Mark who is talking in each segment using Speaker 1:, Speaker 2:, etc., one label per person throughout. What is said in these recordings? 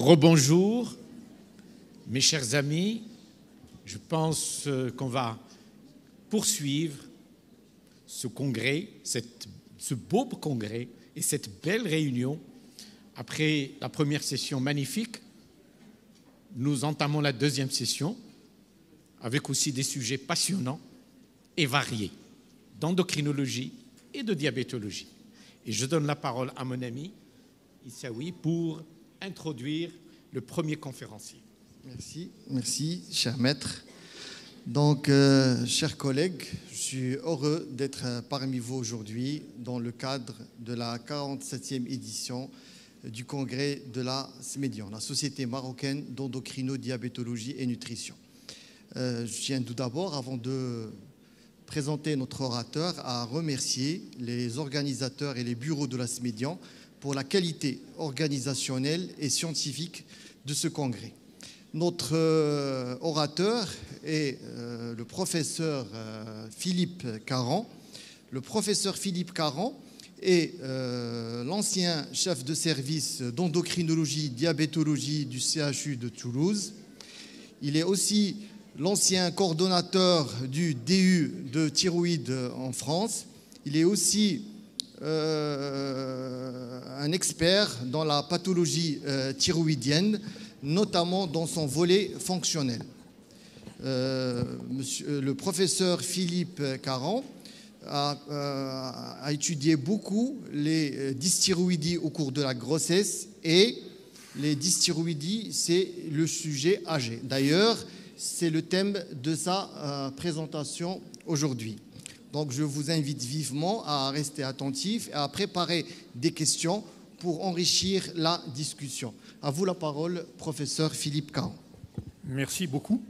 Speaker 1: Rebonjour, mes chers amis. Je pense qu'on va poursuivre ce congrès, ce beau congrès et cette belle réunion. Après la première session magnifique, nous entamons la deuxième session avec aussi des sujets passionnants et variés d'endocrinologie et de diabétologie. Et je donne la parole à mon ami Issaoui pour introduire le premier conférencier.
Speaker 2: Merci, cher maître. Donc, chers collègues, je suis heureux d'être parmi vous aujourd'hui dans le cadre de la 47e édition du congrès de la SMEDIAN, la Société marocaine d'endocrino-diabétologie et nutrition. Je tiens tout d'abord, avant de présenter notre orateur, à remercier les organisateurs et les bureaux de la SMEDIAN pour la qualité organisationnelle et scientifique de ce congrès. Notre orateur est le professeur Philippe Caran. Le professeur Philippe Caran est l'ancien chef de service d'endocrinologie diabétologie du CHU de Toulouse. Il est aussi l'ancien coordonnateur du DU de thyroïde en France. Il est aussi un expert dans la pathologie thyroïdienne, notamment dans son volet fonctionnel. Le professeur Philippe Caran a étudié beaucoup les dysthyroïdies au cours de la grossesse, et les dysthyroïdies, c'est le sujet âgé. D'ailleurs, c'est le thème de sa présentation aujourd'hui. Donc, je vous invite vivement à rester attentifs et à préparer des questions pour enrichir la discussion. À vous la parole, professeur Philippe Caran.
Speaker 3: Merci beaucoup.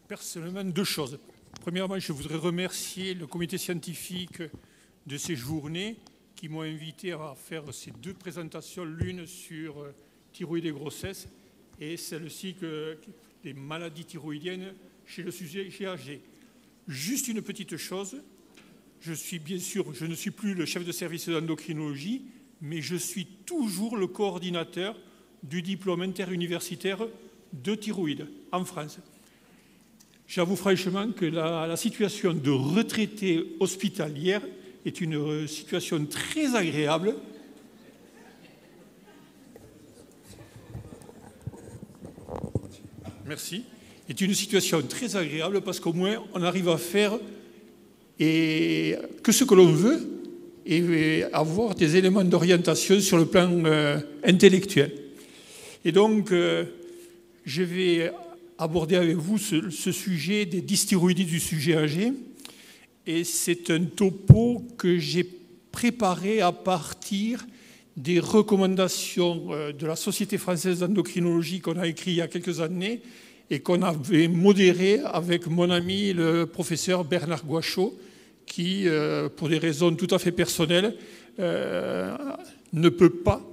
Speaker 3: Personnellement, deux choses. Premièrement, je voudrais remercier le comité scientifique de ces journées qui m'ont invité à faire ces deux présentations, l'une sur thyroïde et grossesse et celle-ci des maladies thyroïdiennes chez le sujet âgé. Juste une petite chose, je ne suis plus le chef de service d'endocrinologie, mais je suis toujours le coordinateur du diplôme interuniversitaire de thyroïde en France. J'avoue franchement que la situation de retraité hospitalière est une situation très agréable. Merci. C'est une situation très agréable parce qu'au moins on arrive à faire que ce que l'on veut et avoir des éléments d'orientation sur le plan intellectuel. Et donc, je vais aborder avec vous ce sujet des dysthyroïdies du sujet âgé. Et c'est un topo que j'ai préparé à partir des recommandations de la Société française d'endocrinologie qu'on a écrit il y a quelques années et qu'on avait modéré avec mon ami le professeur Bernard Guachot, qui, pour des raisons tout à fait personnelles, ne peut pas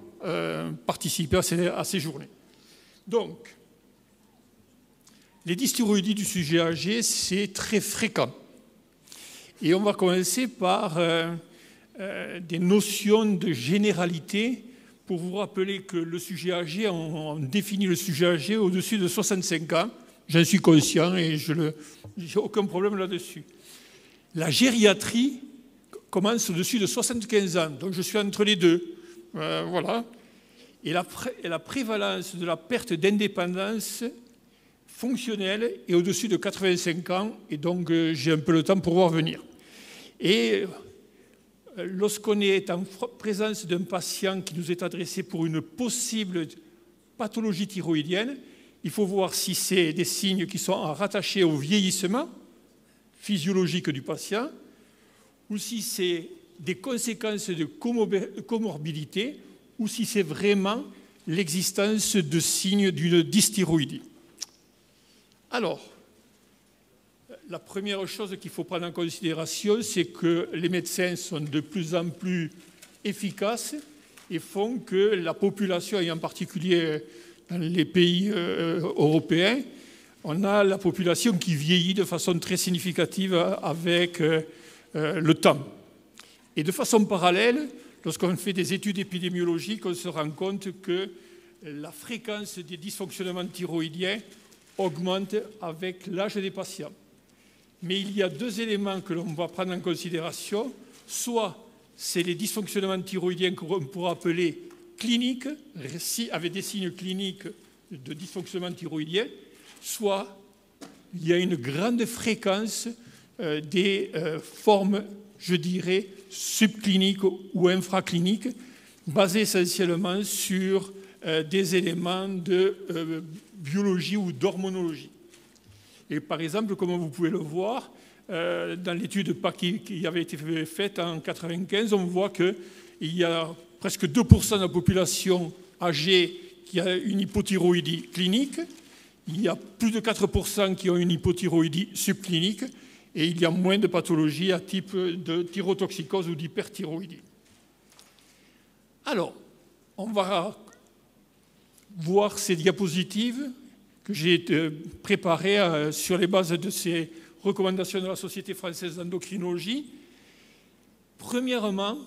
Speaker 3: participer à ces journées. Donc, les dysthyroïdies du sujet âgé, c'est très fréquent. Et on va commencer par des notions de généralité pour vous rappeler que le sujet âgé, on définit le sujet âgé au-dessus de 65 ans. J'en suis conscient et je n'ai aucun problème là-dessus. La gériatrie commence au-dessus de 75 ans, donc je suis entre les deux. Voilà. Et la prévalence de la perte d'indépendance fonctionnelle est au-dessus de 85 ans, et donc j'ai un peu le temps pour voir venir. Et lorsqu'on est en présence d'un patient qui nous est adressé pour une possible pathologie thyroïdienne, il faut voir si c'est des signes qui sont rattachés au vieillissement physiologique du patient, ou si c'est des conséquences de comorbidité, ou si c'est vraiment l'existence de signes d'une dysthyroïdie. Alors, la première chose qu'il faut prendre en considération, c'est que les médecins sont de plus en plus efficaces et font que la population, et en particulier dans les pays européens, on a la population qui vieillit de façon très significative avec le temps. Et de façon parallèle, lorsqu'on fait des études épidémiologiques, on se rend compte que la fréquence des dysfonctionnements thyroïdiens augmente avec l'âge des patients. Mais il y a deux éléments que l'on va prendre en considération. Soit c'est les dysfonctionnements thyroïdiens qu'on pourrait appeler cliniques, avec des signes cliniques de dysfonctionnement thyroïdien, soit il y a une grande fréquence des formes, je dirais, subcliniques ou infracliniques, basées essentiellement sur des éléments de biologie ou d'hormonologie. Et par exemple, comme vous pouvez le voir, dans l'étude qui avait été faite en 1995, on voit qu'il y a presque 2% de la population âgée qui a une hypothyroïdie clinique, il y a plus de 4% qui ont une hypothyroïdie subclinique, et il y a moins de pathologies à type de thyrotoxicose ou d'hyperthyroïdie. Alors, on va voir ces diapositives que j'ai préparées sur les bases de ces recommandations de la Société française d'endocrinologie. Premièrement,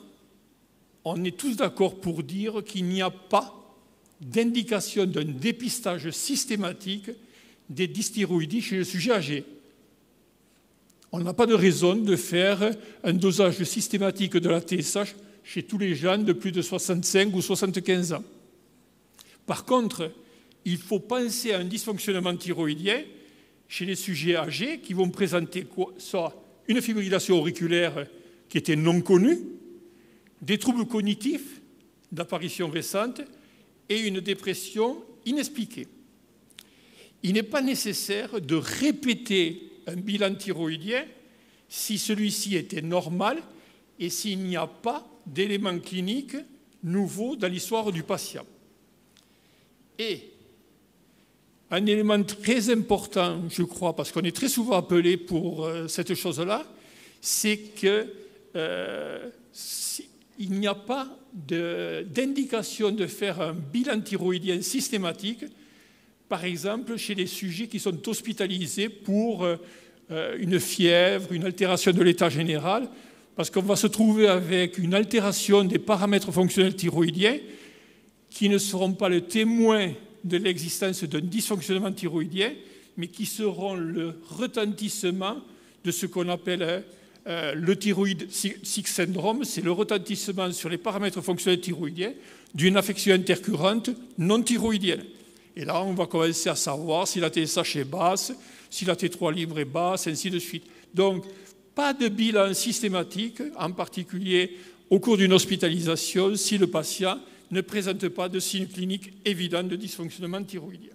Speaker 3: on est tous d'accord pour dire qu'il n'y a pas d'indication d'un dépistage systématique des dysthyroïdies chez le sujet âgé. On n'a pas de raison de faire un dosage systématique de la TSH chez tous les jeunes de plus de 65 ou 75 ans. Par contre, il faut penser à un dysfonctionnement thyroïdien chez les sujets âgés qui vont présenter soit une fibrillation auriculaire qui était non connue, des troubles cognitifs d'apparition récente et une dépression inexpliquée. Il n'est pas nécessaire de répéter un bilan thyroïdien si celui-ci était normal et s'il n'y a pas d'éléments cliniques nouveaux dans l'histoire du patient. Et un élément très important, je crois, parce qu'on est très souvent appelé pour cette chose-là, c'est qu'il n'y a pas d'indication de faire un bilan thyroïdien systématique, par exemple chez les sujets qui sont hospitalisés pour une fièvre, une altération de l'état général, parce qu'on va se trouver avec une altération des paramètres fonctionnels thyroïdiens qui ne seront pas le témoin de l'existence d'un dysfonctionnement thyroïdien, mais qui seront le retentissement de ce qu'on appelle le thyroïde 6 syndrome, c'est le retentissement sur les paramètres fonctionnels thyroïdiens d'une affection intercurrente non thyroïdienne. Et là, on va commencer à savoir si la TSH est basse, si la T3 libre est basse, ainsi de suite. Donc, pas de bilan systématique, en particulier au cours d'une hospitalisation, si le patient ne présente pas de signes cliniques évidents de dysfonctionnement thyroïdien.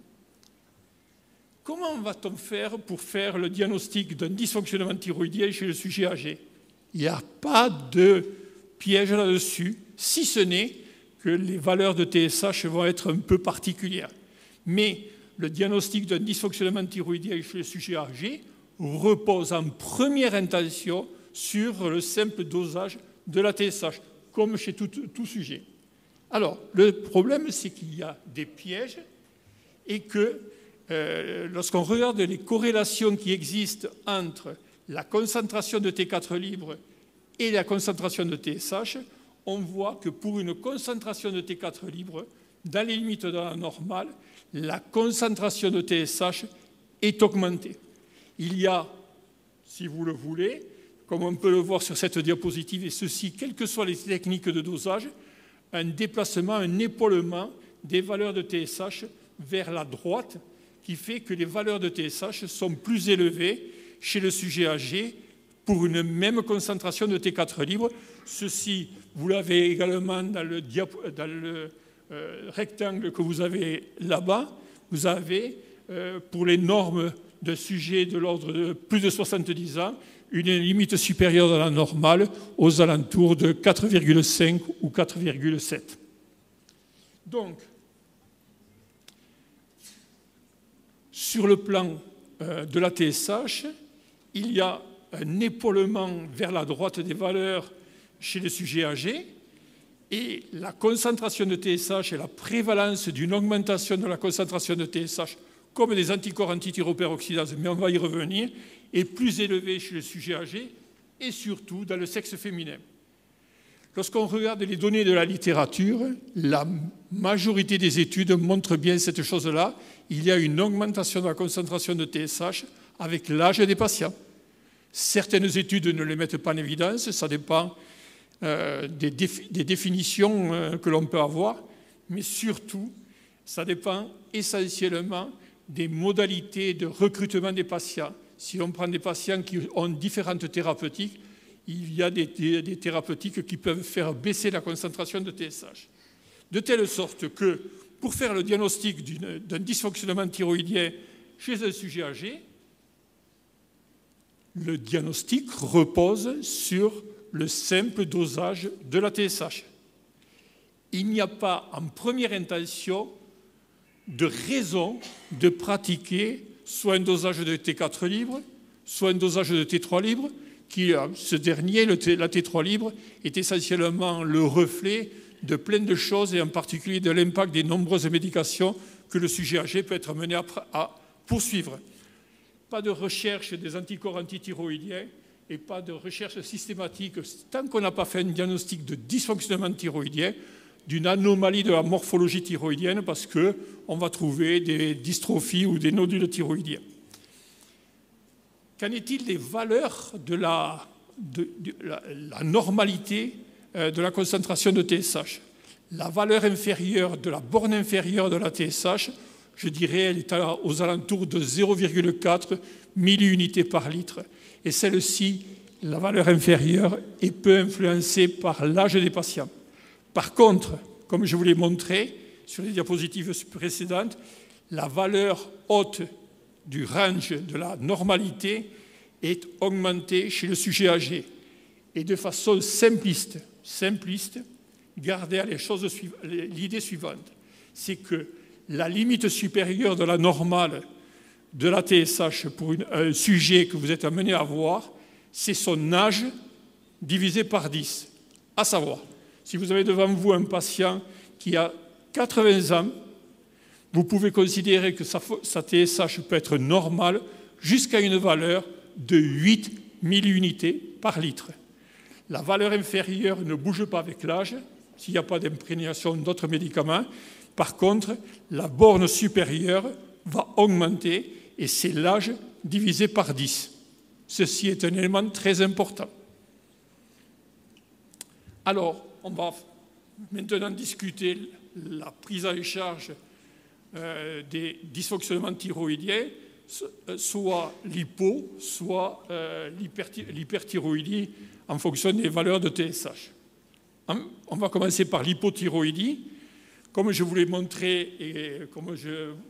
Speaker 3: Comment va-t-on faire pour faire le diagnostic d'un dysfonctionnement thyroïdien chez le sujet âgé? Il n'y a pas de piège là-dessus, si ce n'est que les valeurs de TSH vont être un peu particulières. Mais le diagnostic d'un dysfonctionnement thyroïdien chez le sujet âgé repose en première intention sur le simple dosage de la TSH, comme chez tout sujet. Alors, le problème, c'est qu'il y a des pièges et que lorsqu'on regarde les corrélations qui existent entre la concentration de T4 libre et la concentration de TSH, on voit que pour une concentration de T4 libre, dans les limites de la normale, la concentration de TSH est augmentée. Il y a, si vous le voulez, comme on peut le voir sur cette diapositive, et ceci, quelles que soient les techniques de dosage, un déplacement, un épaulement des valeurs de TSH vers la droite, qui fait que les valeurs de TSH sont plus élevées chez le sujet âgé pour une même concentration de T4 libre. Ceci, vous l'avez également dans le rectangle que vous avez là-bas. Vous avez, pour les normes de sujets de l'ordre de plus de 70 ans, une limite supérieure à la normale aux alentours de 4,5 ou 4,7. Donc, sur le plan de la TSH, il y a un épaulement vers la droite des valeurs chez les sujets âgés et la concentration de TSH et la prévalence d'une augmentation de la concentration de TSH comme des anticorps antithyroperoxydase, mais on va y revenir, est plus élevée chez le sujet âgé et surtout dans le sexe féminin. Lorsqu'on regarde les données de la littérature, la majorité des études montrent bien cette chose-là. Il y a une augmentation de la concentration de TSH avec l'âge des patients. Certaines études ne les mettent pas en évidence, ça dépend des définitions que l'on peut avoir, mais surtout, ça dépend essentiellement des modalités de recrutement des patients. Si on prend des patients qui ont différentes thérapeutiques, il y a des thérapeutiques qui peuvent faire baisser la concentration de TSH. De telle sorte que, pour faire le diagnostic d'un dysfonctionnement thyroïdien chez un sujet âgé, le diagnostic repose sur le simple dosage de la TSH. Il n'y a pas, en première intention, de raison de pratiquer soit un dosage de T4 libre, soit un dosage de T3 libre, ce dernier, la T3 libre, est essentiellement le reflet de plein de choses, et en particulier de l'impact des nombreuses médications que le sujet âgé peut être mené à poursuivre. Pas de recherche des anticorps antithyroïdiens et pas de recherche systématique, tant qu'on n'a pas fait un diagnostic de dysfonctionnement thyroïdien, d'une anomalie de la morphologie thyroïdienne, parce qu'on va trouver des dystrophies ou des nodules thyroïdiens. Qu'en est-il des valeurs de la normalité de la concentration de TSH? La valeur inférieure de la borne inférieure de la TSH, je dirais, elle est aux alentours de 0,4 milliunités par litre. Et celle-ci, la valeur inférieure, est peu influencée par l'âge des patients. Par contre, comme je vous l'ai montré sur les diapositives précédentes, la valeur haute du range de la normalité est augmentée chez le sujet âgé. Et de façon simpliste, gardez à l'idée suivante, c'est que la limite supérieure de la normale de la TSH pour un sujet que vous êtes amené à voir, c'est son âge divisé par 10. À savoir, si vous avez devant vous un patient qui a 80 ans, vous pouvez considérer que sa TSH peut être normale jusqu'à une valeur de 8 milliunités par litre. La valeur inférieure ne bouge pas avec l'âge, s'il n'y a pas d'imprégnation d'autres médicaments. Par contre, la borne supérieure va augmenter et c'est l'âge divisé par 10. Ceci est un élément très important. Alors, on va maintenant discuter la prise en charge des dysfonctionnements thyroïdiens, soit l'hypo, soit l'hyperthyroïdie en fonction des valeurs de TSH. On va commencer par l'hypothyroïdie. Comme je vous l'ai montré et comme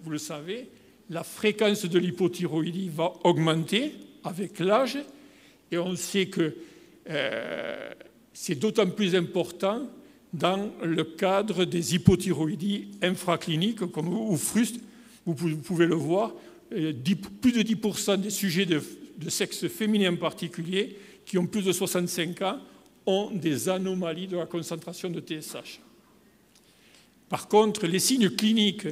Speaker 3: vous le savez, la fréquence de l'hypothyroïdie va augmenter avec l'âge et on sait que c'est d'autant plus important dans le cadre des hypothyroïdies infracliniques ou frustes. Vous pouvez le voir, plus de 10% des sujets de sexe féminin en particulier qui ont plus de 65 ans ont des anomalies de la concentration de TSH. Par contre, les signes cliniques,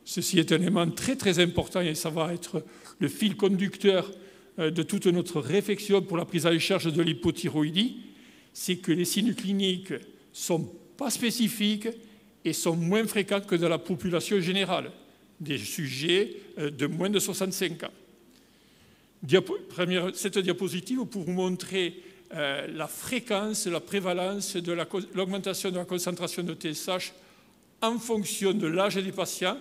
Speaker 3: ceci est un élément très très important et ça va être le fil conducteur de toute notre réflexion pour la prise en charge de l'hypothyroïdie, c'est que les signes cliniques ne sont pas spécifiques et sont moins fréquents que dans la population générale, des sujets de moins de 65 ans. Cette diapositive pour vous montrer la fréquence, la prévalence de l'augmentation de la concentration de TSH en fonction de l'âge des patients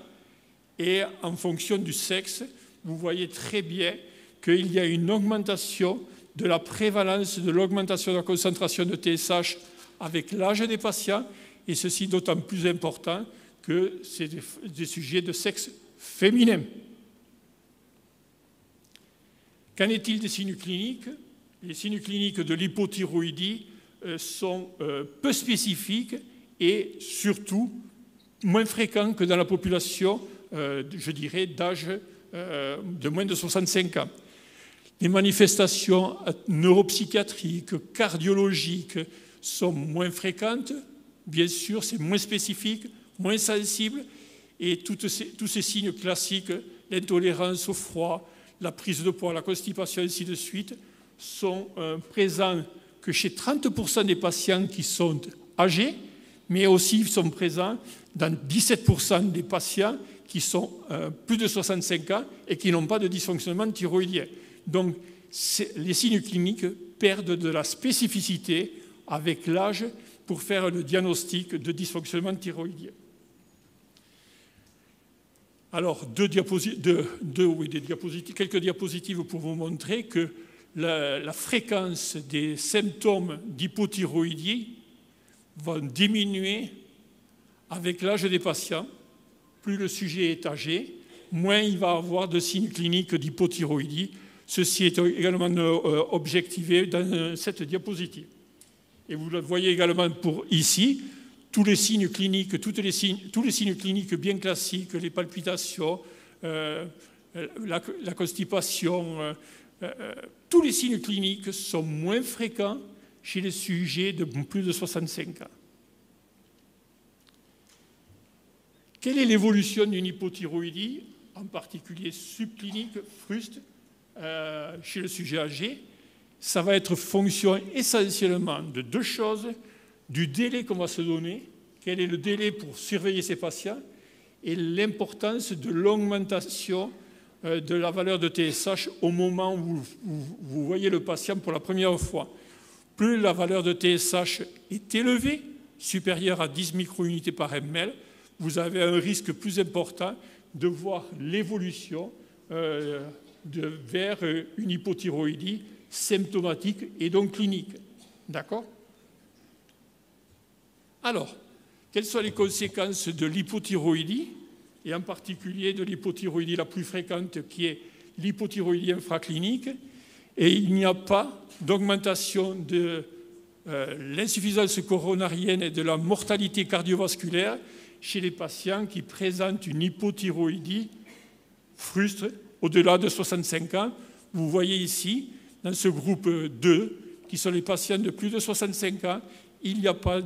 Speaker 3: et en fonction du sexe. Vous voyez très bien qu'il y a une augmentation de la prévalence de l'augmentation de la concentration de TSH avec l'âge des patients, et ceci d'autant plus important que c'est des sujets de sexe féminin. Qu'en est-il des signes cliniques? Les signes cliniques de l'hypothyroïdie sont peu spécifiques et surtout moins fréquents que dans la population, je dirais, d'âge de moins de 65 ans. Les manifestations neuropsychiatriques, cardiologiques sont moins fréquentes, bien sûr, c'est moins spécifique, moins sensible, et tous ces signes classiques, l'intolérance au froid, la prise de poids, la constipation, ainsi de suite, sont présents que chez 30% des patients qui sont âgés, mais aussi sont présents dans 17% des patients qui sont plus de 65 ans et qui n'ont pas de dysfonctionnement thyroïdien. Donc, les signes cliniques perdent de la spécificité avec l'âge pour faire le diagnostic de dysfonctionnement thyroïdien. Alors, quelques diapositives pour vous montrer que la fréquence des symptômes d'hypothyroïdie va diminuer avec l'âge des patients. Plus le sujet est âgé, moins il va avoir de signes cliniques d'hypothyroïdie. Ceci est également objectivé dans cette diapositive. Et vous le voyez également pour ici, tous les signes cliniques, tous les signes cliniques bien classiques, les palpitations, la constipation, tous les signes cliniques sont moins fréquents chez les sujets de plus de 65 ans. Quelle est l'évolution d'une hypothyroïdie, en particulier subclinique, fruste, chez le sujet âgé? Ça va être fonction essentiellement de deux choses, du délai qu'on va se donner, quel est le délai pour surveiller ces patients, et l'importance de l'augmentation de la valeur de TSH au moment où vous voyez le patient pour la première fois. Plus la valeur de TSH est élevée, supérieure à 10 micro-unités par ml, vous avez un risque plus important de voir l'évolution vers une hypothyroïdie symptomatique et donc clinique. D'accord? Alors, quelles sont les conséquences de l'hypothyroïdie, et en particulier de l'hypothyroïdie la plus fréquente qui est l'hypothyroïdie infraclinique? Et il n'y a pas d'augmentation de l'insuffisance coronarienne et de la mortalité cardiovasculaire chez les patients qui présentent une hypothyroïdie frustre au-delà de 65 ans. Vous voyez ici, dans ce groupe 2, qui sont les patients de plus de 65 ans, il n'y a pas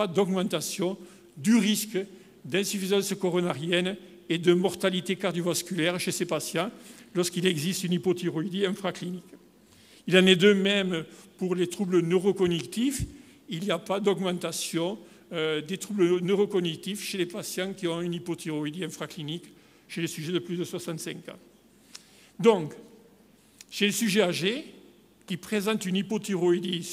Speaker 3: d'augmentation du risque d'insuffisance coronarienne et de mortalité cardiovasculaire chez ces patients lorsqu'il existe une hypothyroïdie infraclinique. Il en est de même pour les troubles neurocognitifs. Il n'y a pas d'augmentation des troubles neurocognitifs chez les patients qui ont une hypothyroïdie infraclinique chez les sujets de plus de 65 ans. Donc, chez les sujets âgés qui présentent une hypothyroïdie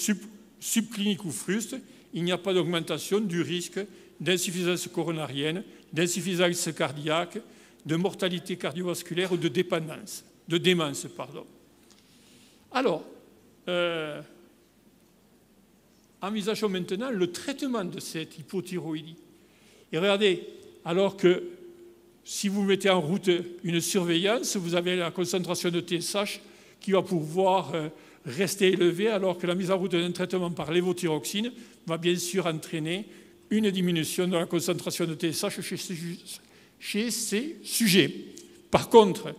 Speaker 3: subclinique ou fruste, il n'y a pas d'augmentation du risque d'insuffisance coronarienne, d'insuffisance cardiaque, de mortalité cardiovasculaire ou de démence. Alors, envisageons maintenant le traitement de cette hypothyroïdie. Et regardez, alors que si vous mettez en route une surveillance, vous avez la concentration de TSH qui va pouvoir rester élevée, alors que la mise en route d'un traitement par lévothyroxine va bien sûr entraîner une diminution de la concentration de TSH chez ces sujets. Par contre,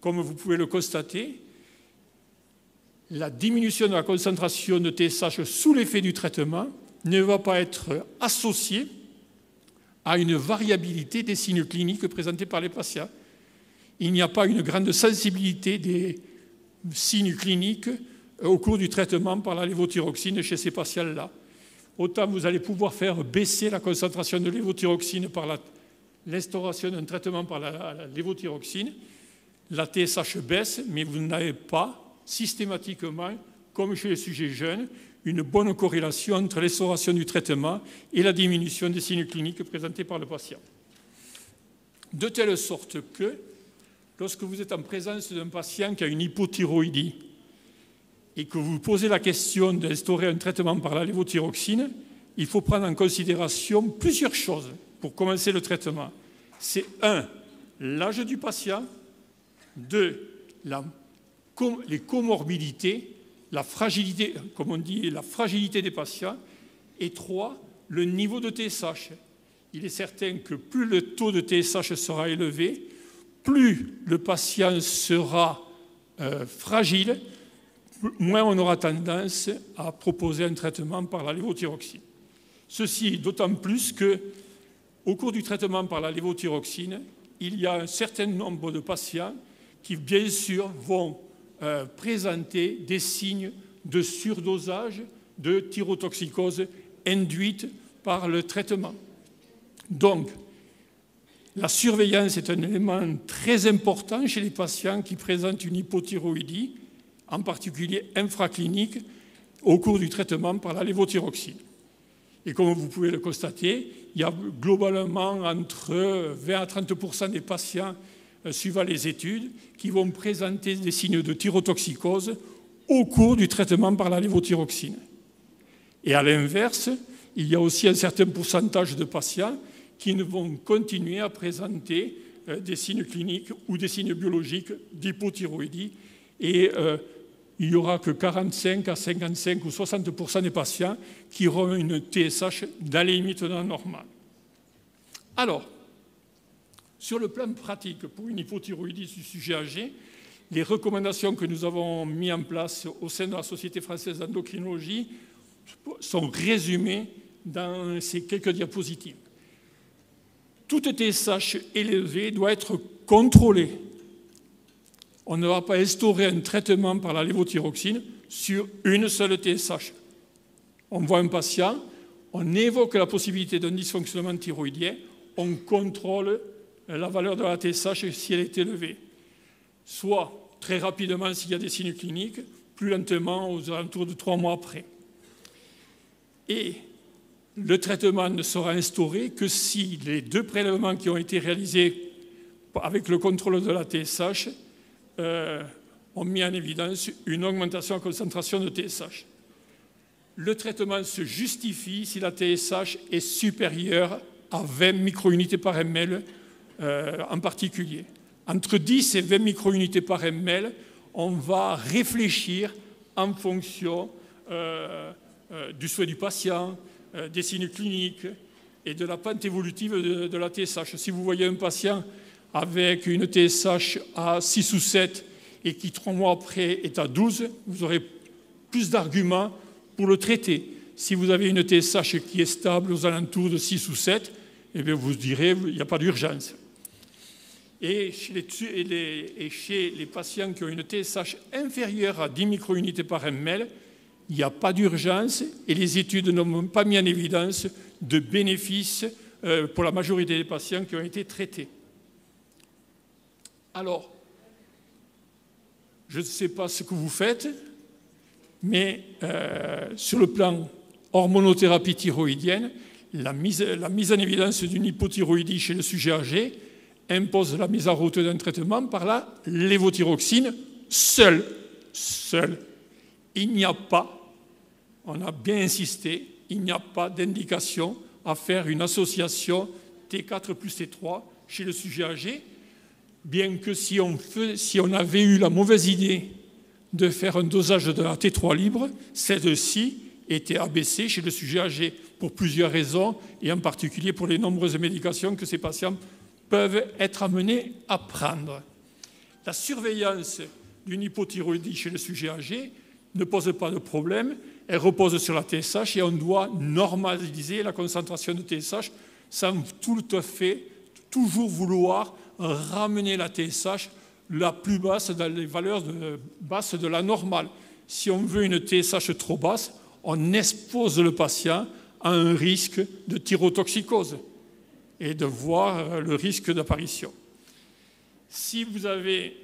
Speaker 3: comme vous pouvez le constater, la diminution de la concentration de TSH sous l'effet du traitement ne va pas être associée à une variabilité des signes cliniques présentés par les patients. Il n'y a pas une grande sensibilité des signes cliniques au cours du traitement par la lévothyroxine chez ces patients-là. Autant vous allez pouvoir faire baisser la concentration de lévothyroxine par l'instauration d'un traitement par la lévothyroxine, la TSH baisse, mais vous n'avez pas systématiquement, comme chez les sujets jeunes, une bonne corrélation entre l'instauration du traitement et la diminution des signes cliniques présentés par le patient. De telle sorte que, lorsque vous êtes en présence d'un patient qui a une hypothyroïdie et que vous posez la question d'instaurer un traitement par la lévothyroxine, il faut prendre en considération plusieurs choses pour commencer le traitement. C'est 1, l'âge du patient, 2, les comorbidités, la fragilité, comme on dit, la fragilité des patients, et 3, le niveau de TSH. Il est certain que plus le taux de TSH sera élevé, plus le patient sera fragile, moins on aura tendance à proposer un traitement par la lévothyroxine. Ceci d'autant plus qu'au cours du traitement par la lévothyroxine, il y a un certain nombre de patients qui, bien sûr, vont présenter des signes de surdosage de thyrotoxicose induite par le traitement. Donc, la surveillance est un élément très important chez les patients qui présentent une hypothyroïdie, en particulier infraclinique, au cours du traitement par la lévothyroxine. Et comme vous pouvez le constater, il y a globalement entre 20 à 30% des patients, suivant les études, qui vont présenter des signes de thyrotoxicose au cours du traitement par la lévothyroxine. Et à l'inverse, il y a aussi un certain pourcentage de patients qui vont continuer à présenter des signes cliniques ou des signes biologiques d'hypothyroïdie. Et il n'y aura que 45 à 55 ou 60% des patients qui auront une TSH dans les limites de la normale. Alors, sur le plan pratique, pour une hypothyroïdie du sujet âgé, les recommandations que nous avons mises en place au sein de la Société française d'endocrinologie sont résumées dans ces quelques diapositives. Toute TSH élevée doit être contrôlée. On ne va pas instaurer un traitement par la lévothyroxine sur une seule TSH. On voit un patient, on évoque la possibilité d'un dysfonctionnement thyroïdien, on contrôle la valeur de la TSH si elle est élevée. Soit très rapidement s'il y a des signes cliniques, plus lentement aux alentours de 3 mois après. Et le traitement ne sera instauré que si les 2 prélèvements qui ont été réalisés avec le contrôle de la TSH ont mis en évidence une augmentation en concentration de TSH. Le traitement se justifie si la TSH est supérieure à 20 microunités par ml en particulier. Entre 10 et 20 microunités par ml, on va réfléchir en fonction du souhait du patient, des signes cliniques et de la pente évolutive de la TSH. Si vous voyez un patient avec une TSH à 6 ou 7 et qui 3 mois après est à 12, vous aurez plus d'arguments pour le traiter. Si vous avez une TSH qui est stable aux alentours de 6 ou 7, eh bien vous direz il n'y a pas d'urgence. Et chez les patients qui ont une TSH inférieure à 10 microunités par ml, il n'y a pas d'urgence et les études n'ont pas mis en évidence de bénéfices pour la majorité des patients qui ont été traités. Alors, je ne sais pas ce que vous faites, mais sur le plan hormonothérapie thyroïdienne, la mise en évidence d'une hypothyroïdie chez le sujet âgé impose la mise en route d'un traitement par la lévothyroxine seule. Il n'y a pas, on a bien insisté, il n'y a pas d'indication à faire une association T4 plus T3 chez le sujet âgé, bien que si on avait eu la mauvaise idée de faire un dosage de la T3 libre, celle-ci était abaissée chez le sujet âgé pour plusieurs raisons, et en particulier pour les nombreuses médications que ces patients peuvent être amenés à prendre. La surveillance d'une hypothyroïdie chez le sujet âgé ne pose pas de problème, elle repose sur la TSH et on doit normaliser la concentration de TSH sans tout à fait toujours vouloir ramener la TSH la plus basse dans les valeurs basses de la normale. Si on veut une TSH trop basse, on expose le patient à un risque de thyrotoxicose et de voir le risque d'apparition. Si vous avez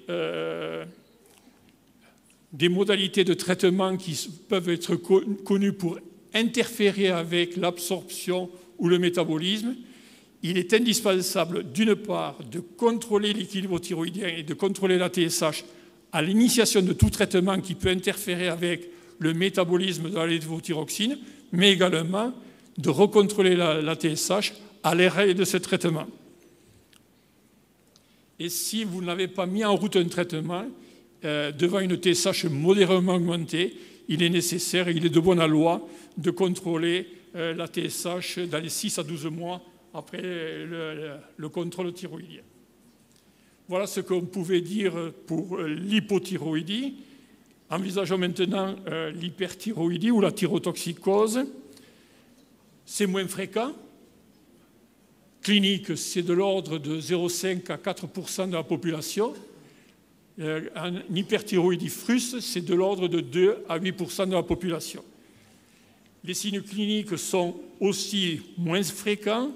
Speaker 3: des modalités de traitement qui peuvent être connues pour interférer avec l'absorption ou le métabolisme, il est indispensable, d'une part, de contrôler l'équilibre thyroïdien et de contrôler la TSH à l'initiation de tout traitement qui peut interférer avec le métabolisme de la lévothyroxine, mais également de recontrôler la TSH à l'arrêt de ce traitement. Et si vous n'avez pas mis en route un traitement, devant une TSH modérément augmentée, il est nécessaire, il est de bonne loi, de contrôler la TSH dans les 6 à 12 mois après le contrôle thyroïdien. Voilà ce qu'on pouvait dire pour l'hypothyroïdie. Envisageons maintenant l'hyperthyroïdie ou la thyrotoxicose. C'est moins fréquent. Clinique, c'est de l'ordre de 0,5 à 4% de la population. Un hyperthyroïdie fruste, c'est de l'ordre de 2 à 8% de la population. Les signes cliniques sont aussi moins fréquents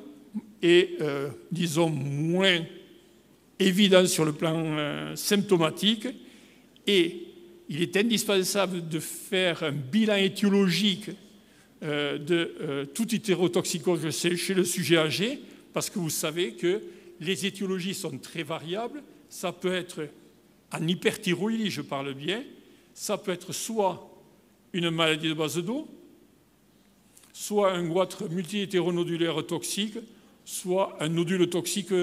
Speaker 3: et, disons, moins évidents sur le plan symptomatique. Et il est indispensable de faire un bilan étiologique de toute hétérotoxicose chez le sujet âgé, parce que vous savez que les étiologies sont très variables. Ça peut être en hyperthyroïdie, je parle bien, ça peut être soit une maladie de base d'eau, soit un goitre multi-hétéronodulaire toxique, soit un nodule toxique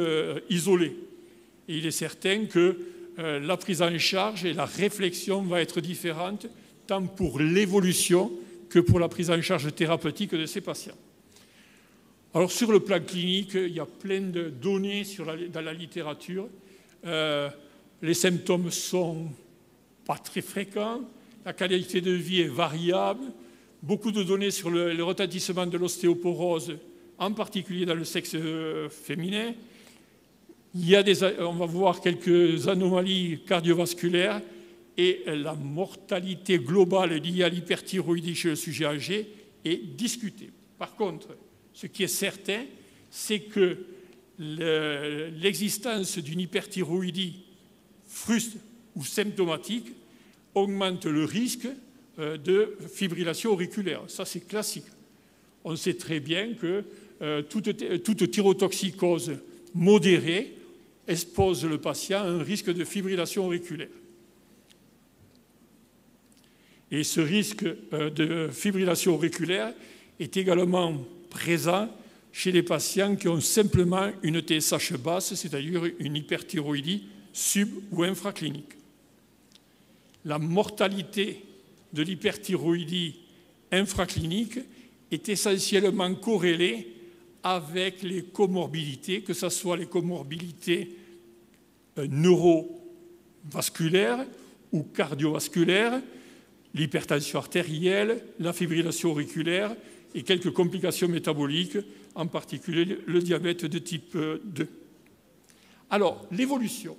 Speaker 3: isolé. Et il est certain que la prise en charge et la réflexion va être différente, tant pour l'évolution que pour la prise en charge thérapeutique de ces patients. Alors sur le plan clinique, il y a plein de données dans la littérature. Les symptômes ne sont pas très fréquents, la qualité de vie est variable, beaucoup de données sur le retentissement de l'ostéoporose, en particulier dans le sexe féminin. On va voir quelques anomalies cardiovasculaires et la mortalité globale liée à l'hyperthyroïdie chez le sujet âgé est discutée. Par contre, ce qui est certain, c'est que l'existence d'une hyperthyroïdie fruste ou symptomatique augmente le risque de fibrillation auriculaire. Ça, c'est classique. On sait très bien que toute thyrotoxicose modérée expose le patient à un risque de fibrillation auriculaire. Et ce risque de fibrillation auriculaire est également présent chez les patients qui ont simplement une TSH basse, c'est-à-dire une hyperthyroïdie sub- ou infraclinique. La mortalité de l'hyperthyroïdie infraclinique est essentiellement corrélée avec les comorbidités, que ce soit les comorbidités neurovasculaires ou cardiovasculaires, l'hypertension artérielle, la fibrillation auriculaire et quelques complications métaboliques, en particulier le diabète de type 2. Alors, l'évolution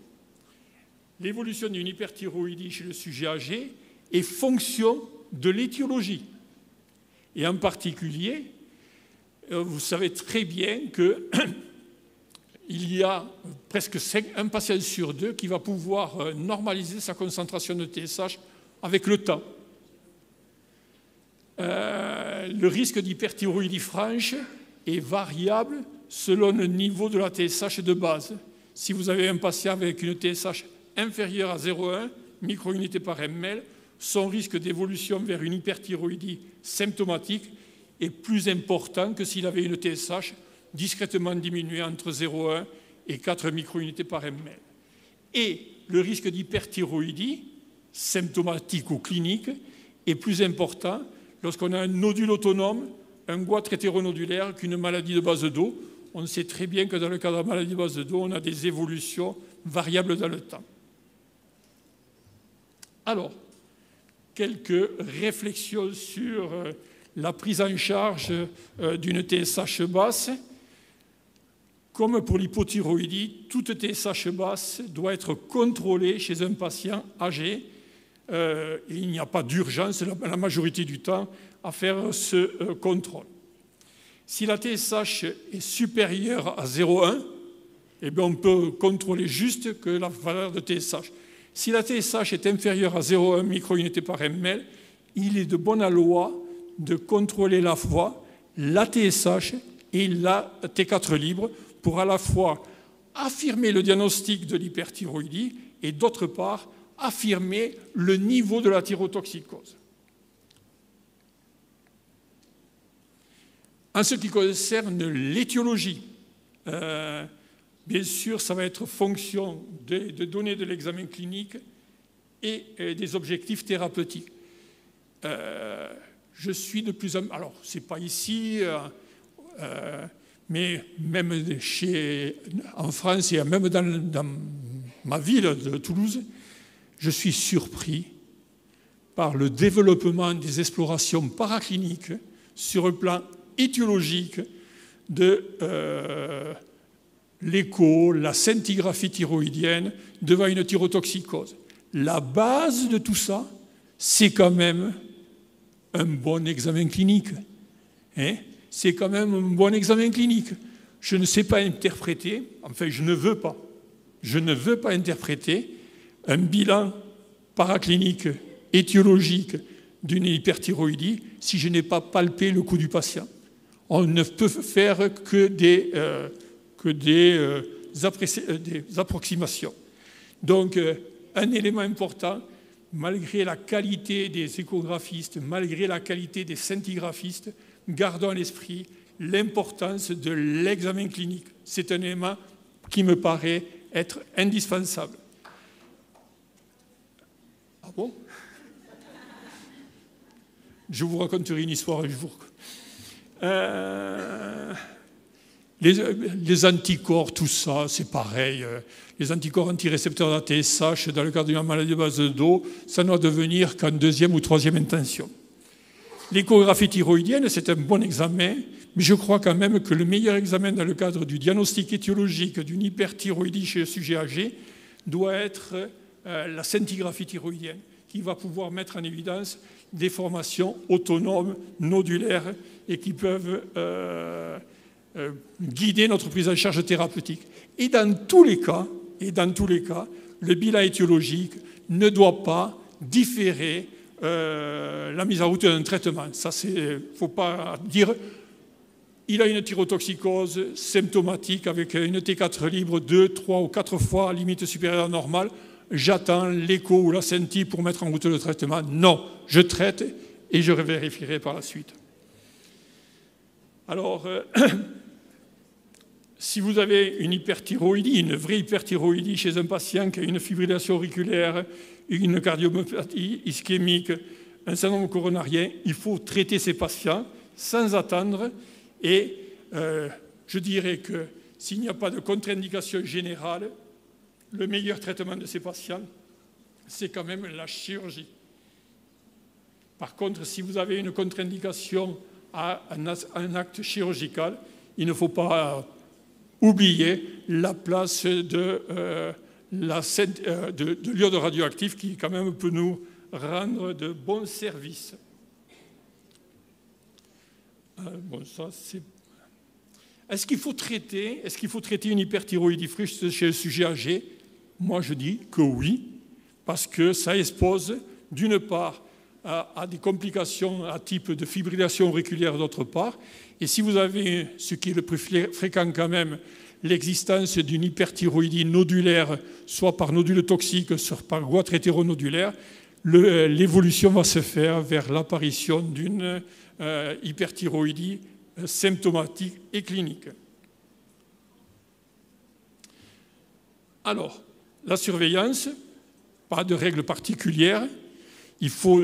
Speaker 3: d'une hyperthyroïdie chez le sujet âgé est fonction de l'étiologie. Et en particulier, vous savez très bien qu'il y a presque un patient sur 2 qui va pouvoir normaliser sa concentration de TSH avec le temps. Le risque d'hyperthyroïdie franche est variable selon le niveau de la TSH de base. Si vous avez un patient avec une TSH inférieure à 0,1 microunités par ml, son risque d'évolution vers une hyperthyroïdie symptomatique est plus important que s'il avait une TSH discrètement diminuée entre 0,1 et 4 microunités par ml. Et le risque d'hyperthyroïdie symptomatique ou clinique est plus important lorsqu'on a un nodule autonome, un goitre hétéronodulaire qu'une maladie de base d'eau. On sait très bien que dans le cas de la maladie de base d'eau, on a des évolutions variables dans le temps. Alors, quelques réflexions sur la prise en charge d'une TSH basse. Comme pour l'hypothyroïdie, toute TSH basse doit être contrôlée chez un patient âgé. Il n'y a pas d'urgence la majorité du temps à faire ce contrôle. Si la TSH est supérieure à 0,1, eh bien on peut contrôler juste que la valeur de TSH. Si la TSH est inférieure à 0,1 microunités par ml, il est de bonne loi de contrôler à la fois la TSH et la T4 libre pour à la fois affirmer le diagnostic de l'hyperthyroïdie et d'autre part affirmer le niveau de la thyrotoxicose. En ce qui concerne l'étiologie, bien sûr, ça va être fonction des données de l'examen clinique et des objectifs thérapeutiques. Je suis de plus en plus... Alors, ce n'est pas ici, mais même en France et même dans ma ville de Toulouse, je suis surpris par le développement des explorations paracliniques sur le plan étiologique de l'écho, la scintigraphie thyroïdienne devant une thyrotoxicose. la base de tout ça, c'est quand même un bon examen clinique. Hein? C'est quand même un bon examen clinique. Je ne sais pas interpréter, enfin je ne veux pas interpréter un bilan paraclinique, étiologique d'une hyperthyroïdie si je n'ai pas palpé le cou du patient. On ne peut faire que des approximations. Donc, un élément important, malgré la qualité des échographistes, malgré la qualité des scintigraphistes, gardons à l'esprit l'importance de l'examen clinique. C'est un élément qui me paraît être indispensable. Ah bon? Je vous raconterai une histoire un jour. Les anticorps, tout ça, c'est pareil. Les anticorps antirécepteurs d'ATSH, dans le cadre d'une maladie de base de dos, ça ne doit devenir qu'en deuxième ou troisième intention. L'échographie thyroïdienne, c'est un bon examen, mais je crois quand même que le meilleur examen dans le cadre du diagnostic étiologique d'une hyperthyroïdie chez le sujet âgé doit être la scintigraphie thyroïdienne, qui va pouvoir mettre en évidence des formations autonomes, nodulaires, et qui peuvent guider notre prise en charge thérapeutique. Et dans tous les cas, le bilan étiologique ne doit pas différer la mise en route d'un traitement. Ça, c'est, faut pas dire, il a une thyrotoxicose symptomatique avec une T4 libre 2, 3 ou 4 fois limite supérieure à normale. J'attends l'écho ou la scinti pour mettre en route le traitement. Non, je traite et je vérifierai par la suite. Alors, si vous avez une hyperthyroïdie, une vraie hyperthyroïdie chez un patient qui a une fibrillation auriculaire, une cardiomyopathie ischémique, un syndrome coronarien, il faut traiter ces patients sans attendre. Et je dirais que s'il n'y a pas de contre-indication générale, le meilleur traitement de ces patients, c'est quand même la chirurgie. Par contre, si vous avez une contre-indication à un acte chirurgical, il ne faut pas oublier la place de l'iode radioactif qui, quand même, peut nous rendre de bons services. Bon, ça, c'est... Est-ce qu'il faut traiter une hyperthyroïdie chez le sujet âgé? Moi, je dis que oui, parce que ça expose, d'une part, à des complications à type de fibrillation auriculaire, d'autre part. Et si vous avez, ce qui est le plus fréquent quand même, l'existence d'une hyperthyroïdie nodulaire, soit par nodule toxique, soit par goitre hétéronodulaire, l'évolution va se faire vers l'apparition d'une hyperthyroïdie symptomatique et clinique. Alors, la surveillance, pas de règles particulières. Il faut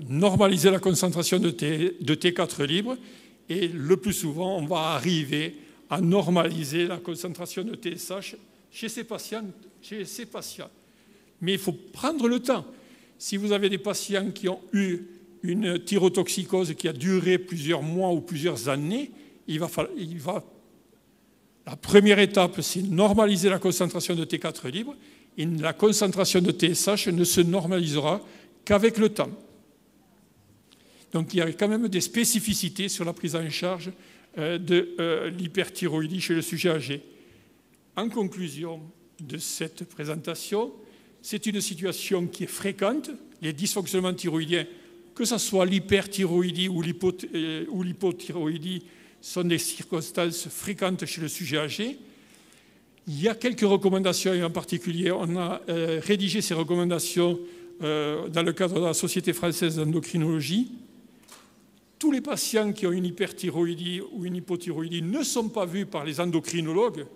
Speaker 3: normaliser la concentration de T4 libre et le plus souvent, on va arriver à normaliser la concentration de TSH chez ces patients. Mais il faut prendre le temps. Si vous avez des patients qui ont eu une thyrotoxicose qui a duré plusieurs mois ou plusieurs années, la première étape, c'est normaliser la concentration de T4 libre, et la concentration de TSH ne se normalisera qu'avec le temps. Donc il y a quand même des spécificités sur la prise en charge de l'hyperthyroïdie chez le sujet âgé. En conclusion de cette présentation, c'est une situation qui est fréquente. Les dysfonctionnements thyroïdiens, que ce soit l'hyperthyroïdie ou l'hypothyroïdie, sont des circonstances fréquentes chez le sujet âgé. Il y a quelques recommandations, et en particulier, on a rédigé ces recommandations dans le cadre de la Société française d'endocrinologie. Tous les patients qui ont une hyperthyroïdie ou une hypothyroïdie ne sont pas vus par les endocrinologues.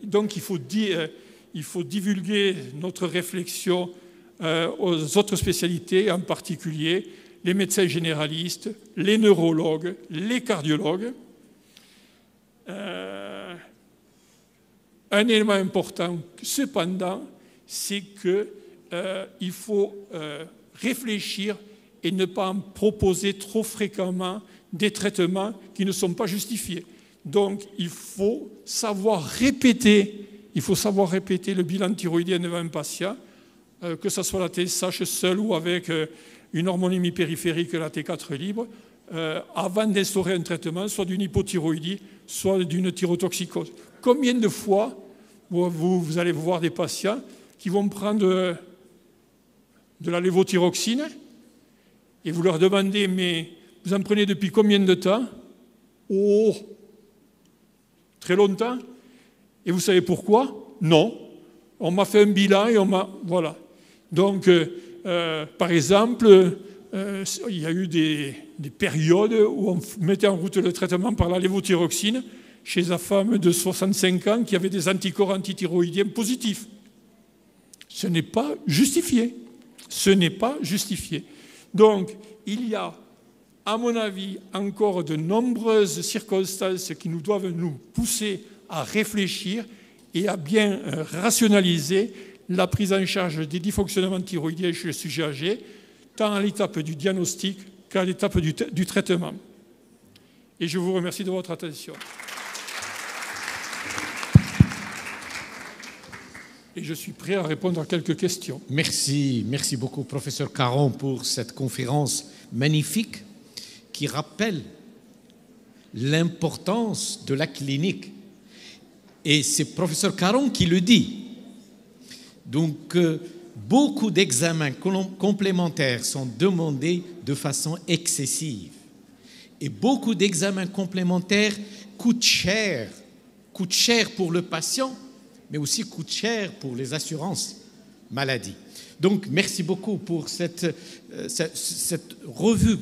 Speaker 3: Donc il faut divulguer notre réflexion aux autres spécialités, en particulier les médecins généralistes, les neurologues, les cardiologues. Un élément important, cependant, c'est qu'il faut réfléchir et ne pas en proposer trop fréquemment des traitements qui ne sont pas justifiés. Donc, il faut savoir répéter il faut savoir répéter le bilan thyroïdien devant un patient, que ce soit la TSH seule ou avec une hormonémie périphérique, la T4 libre, avant d'instaurer un traitement, soit d'une hypothyroïdie, soit d'une thyrotoxicose. Combien de fois vous allez voir des patients qui vont prendre de la lévothyroxine et vous leur demandez, mais vous en prenez depuis combien de temps? Oh, très longtemps. Et vous savez pourquoi? Non. On m'a fait un bilan et on m'a... Voilà. Donc, par exemple, il y a eu des périodes où on mettait en route le traitement par la lévothyroxine chez la femme de 65 ans qui avait des anticorps antithyroïdiens positifs. Ce n'est pas justifié. Ce n'est pas justifié. Donc, il y a, à mon avis, encore de nombreuses circonstances qui nous doivent nous pousser à réfléchir et à bien rationaliser la prise en charge des dysfonctionnements thyroïdiens chez le sujet âgé, tant à l'étape du diagnostic qu'à l'étape du traitement. Et je vous remercie de votre attention. Et je suis prêt à répondre à quelques questions.
Speaker 1: Merci beaucoup, professeur Caron, pour cette conférence magnifique qui rappelle l'importance de la clinique. Et c'est professeur Caron qui le dit. Donc, beaucoup d'examens complémentaires sont demandés de façon excessive. Et beaucoup d'examens complémentaires coûtent cher pour le patient, mais aussi coûtent cher pour les assurances maladie. Donc, merci beaucoup pour cette revue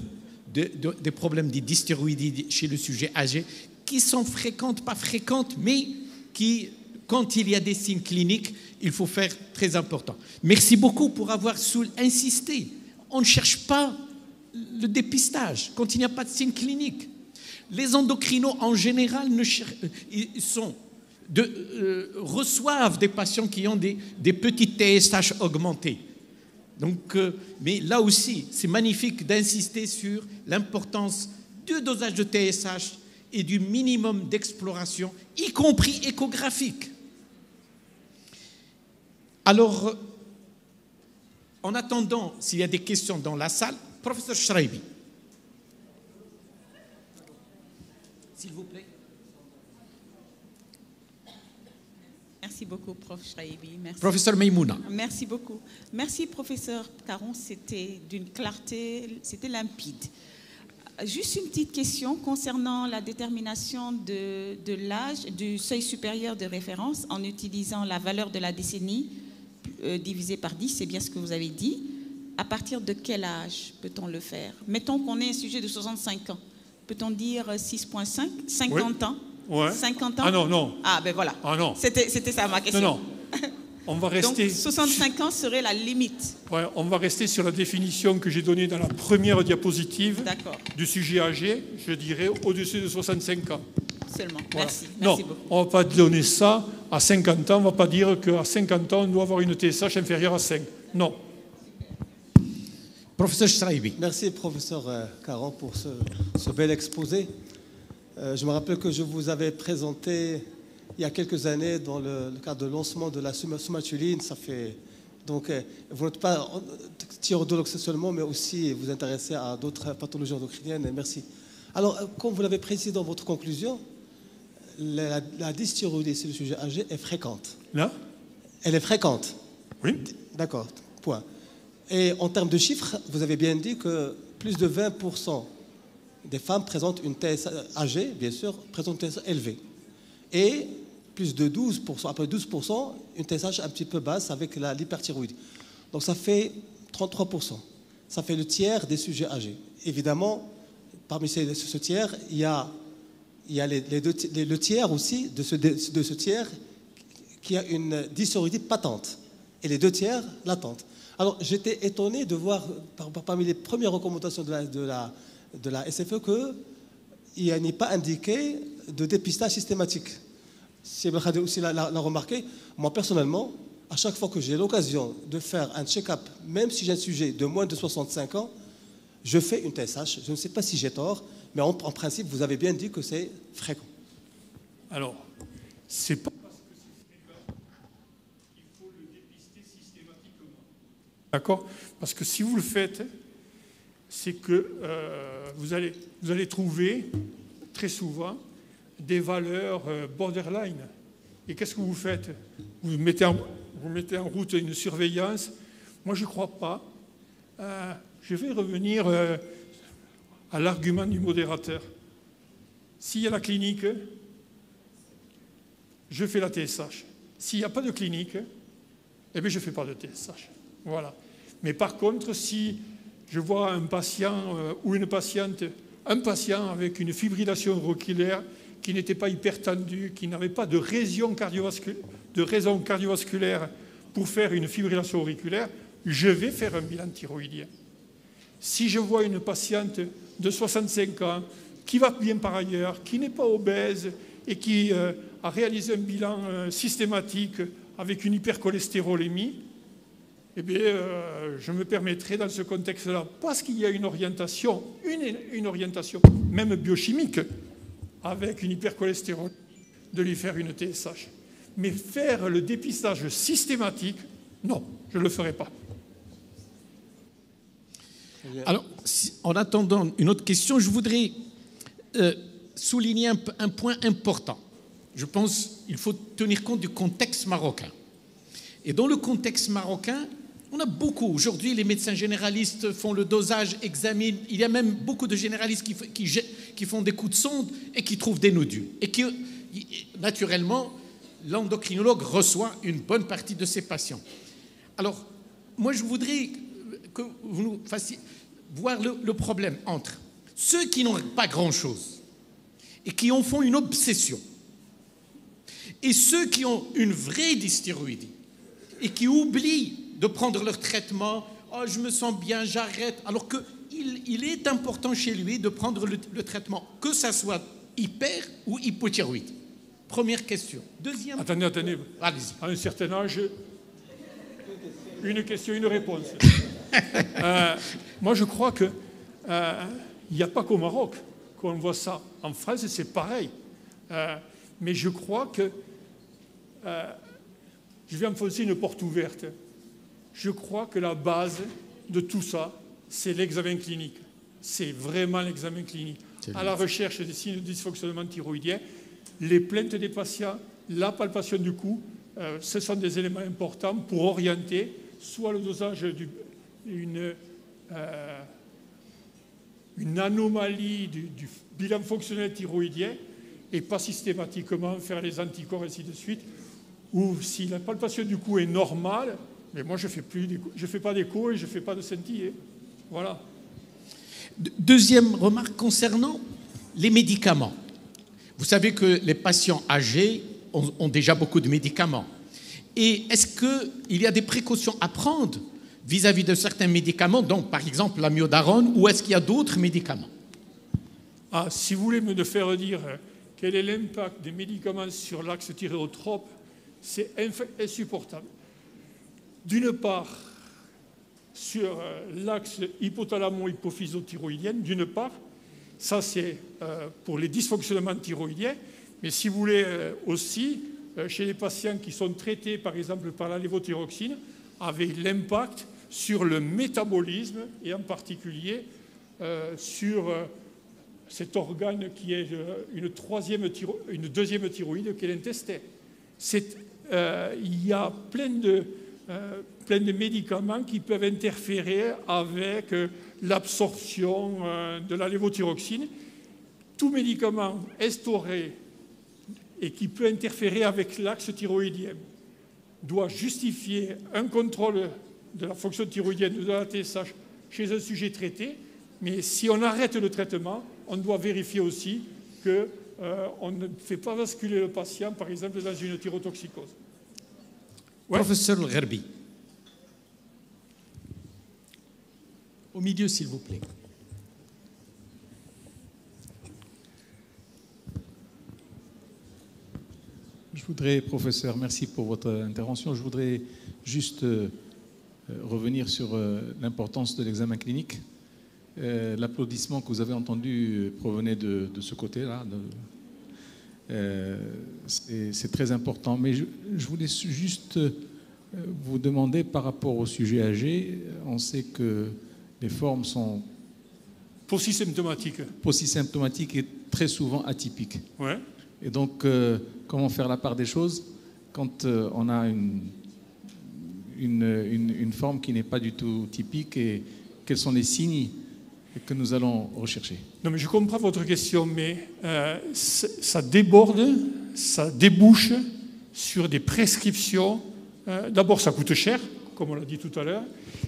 Speaker 1: des problèmes de dysthyroïdie chez le sujet âgé, qui sont fréquentes, pas fréquentes, mais qui, quand il y a des signes cliniques, il faut faire très important. Merci beaucoup pour avoir insisté. On ne cherche pas le dépistage quand il n'y a pas de signes cliniques. Les endocrinos, en général, reçoivent des patients qui ont des petites TSH augmentées. Donc, mais là aussi, c'est magnifique d'insister sur l'importance du dosage de TSH et du minimum d'exploration, y compris échographique. Alors, en attendant, s'il y a des questions dans la salle, professeur Shraibi, s'il vous plaît.
Speaker 4: Merci beaucoup, prof. Shraibi. Merci.
Speaker 1: Professeur Maïmouna.
Speaker 4: Merci beaucoup. Merci, professeur Caron. C'était d'une clarté, c'était limpide. Juste une petite question concernant la détermination de l'âge, du seuil supérieur de référence en utilisant la valeur de la décennie divisée par 10, c'est bien ce que vous avez dit. À partir de quel âge peut-on le faire? Mettons qu'on ait un sujet de 65 ans. Peut-on dire 6,5, 50 ans?
Speaker 3: Ouais.
Speaker 4: 50 ans?
Speaker 3: Ah non, non.
Speaker 4: Ah ben voilà.
Speaker 3: Ah non.
Speaker 4: C'était ça ma question.
Speaker 3: Non, non. On va rester...
Speaker 4: Donc 65 ans serait la limite.
Speaker 3: Ouais, on va rester sur la définition que j'ai donnée dans la première diapositive du sujet âgé, je dirais au-dessus de 65 ans.
Speaker 4: Seulement.
Speaker 3: Voilà.
Speaker 4: Merci.
Speaker 3: Non,
Speaker 4: Merci beaucoup.
Speaker 3: on ne va pas donner ça à 50 ans, on ne va pas dire qu'à 50 ans, on doit avoir une TSH inférieure à 5. Non.
Speaker 1: Professeur Shraibi.
Speaker 5: Merci, professeur Caron, pour ce bel exposé. Je me rappelle que je vous avais présenté il y a quelques années dans le cadre de lancement de la somatuline. Ça fait donc vous n'êtes pas thyroïdologue seulement, mais aussi vous intéressez à d'autres pathologies endocriniennes. Merci. Alors, comme vous l'avez précisé dans votre conclusion, la dysthyroïdie sur le sujet âgé est fréquente.
Speaker 3: Là?
Speaker 5: Elle est fréquente.
Speaker 3: Oui.
Speaker 5: D'accord. Point. Et en termes de chiffres, vous avez bien dit que plus de 20% des femmes présentent une TSH âgée, bien sûr, présentent une TSH élevée. Et plus de 12%, après 12%, une TSH un petit peu basse avec l'hyperthyroïdie. Donc ça fait 33%. Ça fait le tiers des sujets âgés. Évidemment, parmi ce tiers, il y a le tiers aussi de ce tiers qui a une dysthyroïdie patente. Et les 2 tiers latentes. Alors j'étais étonné de voir parmi les premières recommandations de la SFE qu'il n'y pas indiqué de dépistage systématique. Si vous avez aussi l'a remarqué, moi personnellement, à chaque fois que j'ai l'occasion de faire un check-up, même si j'ai un sujet de moins de 65 ans, je fais une TSH. Je ne sais pas si j'ai tort, mais en principe, vous avez bien dit que c'est fréquent.
Speaker 3: Alors, c'est pas parce que c'est fréquent D'accord? Parce que si vous le faites, c'est que vous allez trouver très souvent des valeurs borderline. Et qu'est-ce que vous faites? Vous mettez en route une surveillance. Moi, je ne crois pas. Je vais revenir à l'argument du modérateur. S'il y a la clinique, je fais la TSH. S'il n'y a pas de clinique, eh bien, je ne fais pas de TSH. Voilà. Mais par contre, si je vois un patient ou une patiente, un patient avec une fibrillation auriculaire qui n'était pas hypertendu, qui n'avait pas de raison cardiovasculaire pour faire une fibrillation auriculaire, je vais faire un bilan thyroïdien. Si je vois une patiente de 65 ans qui va bien par ailleurs, qui n'est pas obèse et qui a réalisé un bilan systématique avec une hypercholestérolémie, eh bien, je me permettrai dans ce contexte-là, parce qu'il y a une orientation, même biochimique, avec une hypercholestérolémie, de lui faire une TSH. Mais faire le dépistage systématique, non, je ne le ferai pas.
Speaker 1: Alors, en attendant une autre question, je voudrais souligner un point important. Je pense qu'il faut tenir compte du contexte marocain. Et dans le contexte marocain, on a beaucoup. Aujourd'hui, les médecins généralistes font le dosage, examinent. Il y a même beaucoup de généralistes qui font des coups de sonde et qui trouvent des nodules. Et qui, naturellement, l'endocrinologue reçoit une bonne partie de ces patients. Alors, moi, je voudrais que vous nous fassiez voir le problème entre ceux qui n'ont pas grand-chose et qui en font une obsession, et ceux qui ont une vraie dysthyroïdie et qui oublient de prendre leur traitement. « Oh, je me sens bien, j'arrête », alors qu'il est important chez lui de prendre le traitement, que ça soit hyper ou hypothyroïde. Première question. Deuxième...
Speaker 3: Attendez.
Speaker 1: Allez-y.
Speaker 3: À un certain âge, une question, une réponse. Moi, je crois qu'il n'y a pas qu'au Maroc qu'on voit ça. En France, c'est pareil. Mais je crois que... je vais enfoncer une porte ouverte. Je crois que la base de tout ça, c'est l'examen clinique. C'est vraiment l'examen clinique. À la recherche des signes de dysfonctionnement thyroïdien, les plaintes des patients, la palpation du cou, ce sont des éléments importants pour orienter soit le dosage d'une anomalie du bilan fonctionnel thyroïdien et pas systématiquement faire les anticorps et ainsi de suite, ou si la palpation du cou est normale, mais moi je fais pas d'écho et je ne fais pas de scintillé. Voilà.
Speaker 1: Deuxième remarque concernant les médicaments. Vous savez que les patients âgés ont déjà beaucoup de médicaments. Et est-ce qu'il y a des précautions à prendre vis-à-vis de certains médicaments, donc par exemple l'amiodarone, ou est-ce qu'il y a d'autres médicaments?
Speaker 3: Si vous voulez me faire dire quel est l'impact des médicaments sur l'axe thyréotrope, c'est insupportable. D'une part, sur l'axe hypothalamo-hypophyso-thyroïdien, d'une part, ça c'est pour les dysfonctionnements thyroïdiens, mais si vous voulez aussi, chez les patients qui sont traités par exemple par la lévothyroxine, avec l'impact sur le métabolisme et en particulier sur cet organe qui est une deuxième thyroïde qui est l'intestin. Il y a plein de médicaments qui peuvent interférer avec l'absorption de la lévothyroxine. Tout médicament instauré et qui peut interférer avec l'axe thyroïdien doit justifier un contrôle de la fonction thyroïdienne de la TSH chez un sujet traité, mais si on arrête le traitement, on doit vérifier aussi qu'on ne fait pas basculer le patient, par exemple, dans une thyrotoxicose.
Speaker 1: Ouais. Professeur Gherbi. Au milieu, s'il vous plaît.
Speaker 6: Je voudrais, professeur, merci pour votre intervention. Je voudrais juste revenir sur l'importance de l'examen clinique. L'applaudissement que vous avez entendu provenait de ce côté-là. C'est très important. Mais je voulais juste vous demandez par rapport au sujet âgé, on sait que les formes sont
Speaker 3: Paucisymptomatiques.
Speaker 6: paucisymptomatiques et très souvent atypiques.
Speaker 3: Ouais.
Speaker 6: Et donc, comment faire la part des choses quand on a une forme qui n'est pas du tout typique et quels sont les signes que nous allons rechercher?
Speaker 3: Non, mais je comprends votre question, mais ça déborde, ça débouche sur des prescriptions. D'abord, ça coûte cher, comme on l'a dit tout à l'heure,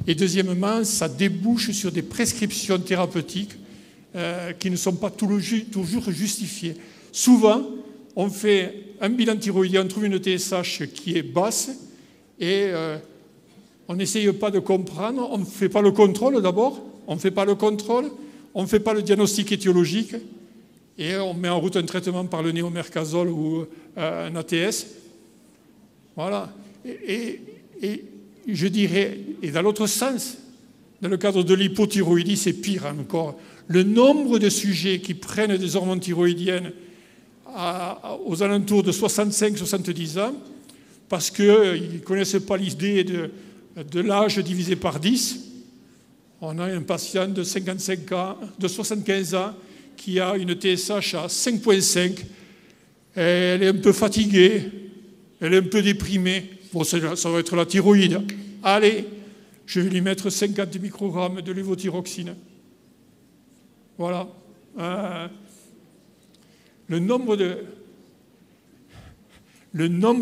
Speaker 3: et deuxièmement, ça débouche sur des prescriptions thérapeutiques qui ne sont pas toujours justifiées. Souvent, on fait un bilan thyroïdien, on trouve une TSH qui est basse et on n'essaye pas de comprendre, on ne fait pas le contrôle d'abord, on ne fait pas le contrôle, on ne fait pas le diagnostic étiologique et on met en route un traitement par le néomercazole ou un ATS. Voilà. Et je dirais, et dans l'autre sens, dans le cadre de l'hypothyroïdie, c'est pire encore. Le nombre de sujets qui prennent des hormones thyroïdiennes aux alentours de 65-70 ans, parce qu'ils ne connaissent pas l'idée de l'âge divisé par 10. On a un patient de 55 ans, de 75 ans qui a une TSH à 5,5. Elle est un peu fatiguée, elle est un peu déprimée. Bon, ça va être la thyroïde. Allez, je vais lui mettre 50 microgrammes de lévothyroxine. Voilà. Le nombre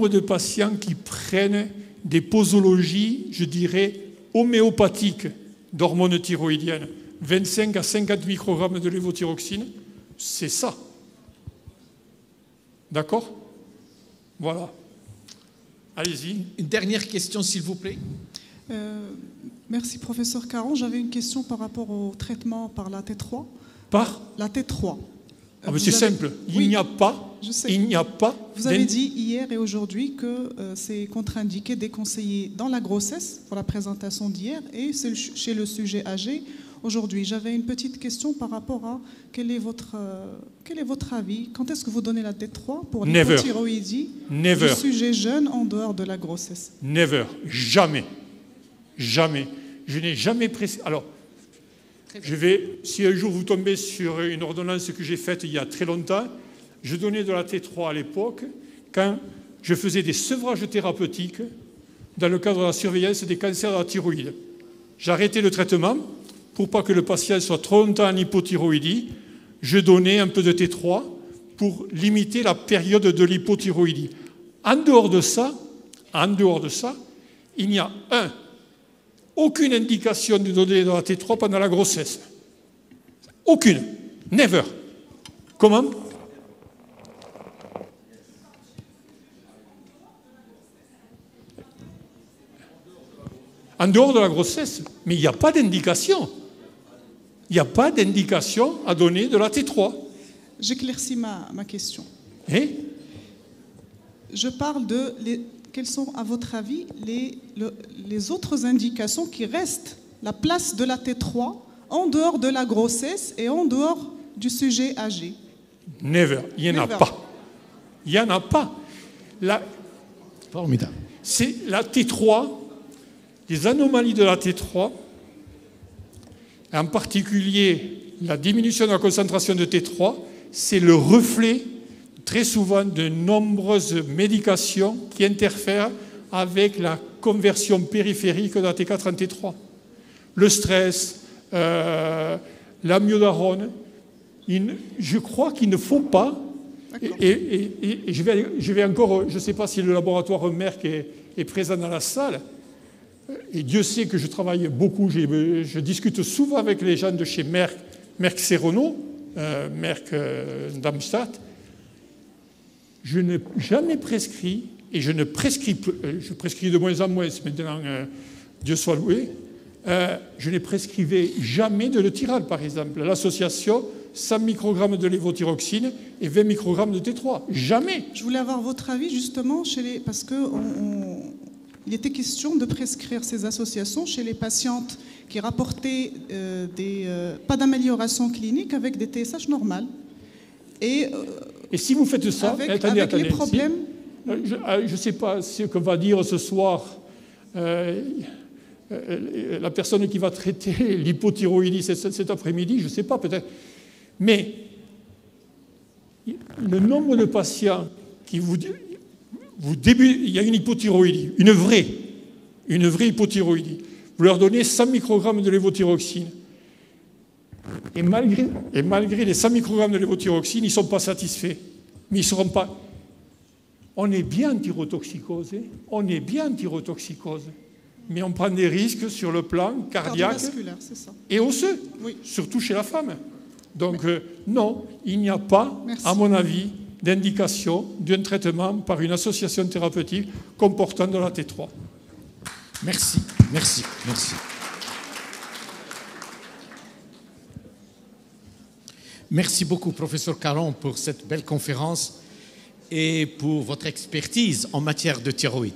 Speaker 3: de patients qui prennent des posologies, je dirais, homéopathiques d'hormones thyroïdiennes, 25 à 50 microgrammes de lévothyroxine, c'est ça. D'accord? Voilà. Allez-y.
Speaker 1: Une dernière question, s'il vous plaît.
Speaker 7: Merci, professeur Caron. J'avais une question par rapport au traitement par la T3.
Speaker 3: Par
Speaker 7: la T3.
Speaker 3: Ah mais c'est simple. Il n'y a pas. Il n'y a pas.
Speaker 7: Vous avez dit hier et aujourd'hui que c'est contre-indiqué, déconseillé dans la grossesse pour la présentation d'hier et chez le sujet âgé aujourd'hui. J'avais une petite question par rapport à quel est votre avis? Quand est-ce que vous donnez la T3 pour l'hypothyroïdie du sujet jeune en dehors de la grossesse?
Speaker 3: Never. Jamais. Jamais. Je n'ai jamais prescrit. Alors, si un jour vous tombez sur une ordonnance que j'ai faite il y a très longtemps, je donnais de la T3 à l'époque quand je faisais des sevrages thérapeutiques dans le cadre de la surveillance des cancers de la thyroïde. J'arrêtais le traitement pour pas que le patient soit trop longtemps en hypothyroïdie. Je donnais un peu de T3 pour limiter la période de l'hypothyroïdie. En dehors de ça, il n'y a aucune indication de donner de la T3 pendant la grossesse. Aucune. Never. Comment? En dehors de la grossesse. Mais il n'y a pas d'indication. Il n'y a pas d'indication à donner de la T3.
Speaker 7: J'éclaircis ma question. Je parle de... Quelles sont, à votre avis, les autres indications qui restent, la place de la T3 en dehors de la grossesse et en dehors du sujet âgé?
Speaker 3: Never. Il n'y en a pas. Il n'y en a pas.
Speaker 1: Formidable.
Speaker 3: C'est la T3, les anomalies de la T3, en particulier la diminution de la concentration de T3, c'est le reflet très souvent de nombreuses médications qui interfèrent avec la conversion périphérique de la T4 en T3. Le stress, l'amiodarone, je crois qu'il ne faut pas, et je vais encore, je ne sais pas si le laboratoire Merck est présent dans la salle, et Dieu sait que je travaille beaucoup, je discute souvent avec les gens de chez Merck Serono, Merck Darmstadt. Je n'ai jamais prescrit, et je prescris de moins en moins, maintenant, Dieu soit loué, je ne prescrivais jamais de l'éthirale, par exemple. L'association, 100 microgrammes de lévothyroxine et 20 microgrammes de T3. Jamais.
Speaker 7: Je voulais avoir votre avis, justement, parce qu'il était question de prescrire ces associations chez les patientes qui rapportaient pas d'amélioration clinique avec des TSH normales. Et
Speaker 3: si vous faites ça,
Speaker 7: avec les problèmes...
Speaker 3: Je ne sais pas ce qu'on va dire ce soir la personne qui va traiter l'hypothyroïdie cet après-midi, je ne sais pas, peut-être. Mais le nombre de patients qui il y a une hypothyroïdie, une vraie hypothyroïdie. Vous leur donnez 100 microgrammes de lévothyroxine. Et malgré les 100 microgrammes de lévothyroxine, ils ne sont pas satisfaits. Mais ils ne seront pas... On est bien anti-thyrotoxicose, on est bien anti-thyrotoxicose. Mais on prend des risques sur le plan cardiaque
Speaker 7: c'est ça.
Speaker 3: et osseux,
Speaker 7: Oui.
Speaker 3: surtout chez la femme. Donc non, il n'y a pas,
Speaker 7: Merci.
Speaker 3: à mon avis, d'indication d'un traitement par une association thérapeutique comportant de la T3.
Speaker 1: Merci, merci, merci. Merci beaucoup, professeur Caron, pour cette belle conférence et pour votre expertise en matière de thyroïde.